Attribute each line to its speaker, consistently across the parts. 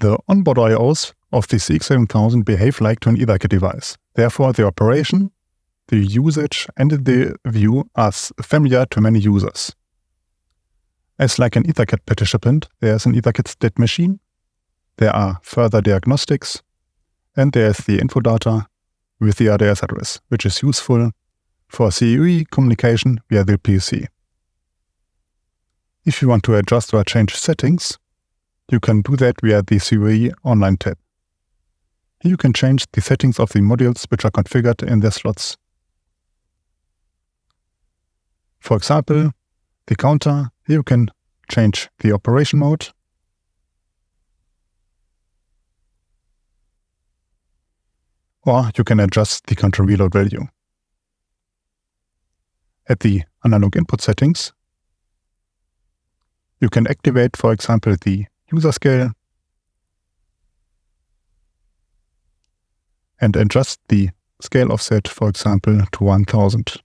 Speaker 1: The onboard I/Os of the CX7000 behave like to an EtherCAT device. Therefore, the operation, the usage, and the view are familiar to many users. As like an EtherCAT participant, there is an EtherCAT state machine, there are further diagnostics, and there is the info data with the RDS address, which is useful for CUE communication via the PC. If you want to adjust or change settings, you can do that via the CUE online tab. Here you can change the settings of the modules which are configured in their slots. For example, the counter, here you can change the operation mode, or you can adjust the counter reload value. At the analog input settings, you can activate, for example, the user scale and adjust the scale offset, for example, to 1000.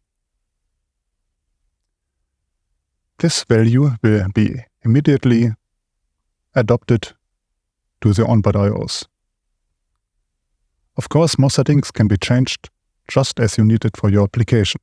Speaker 1: This value will be immediately adopted to the onboard I/Os. Of course, more settings can be changed just as you need it for your application.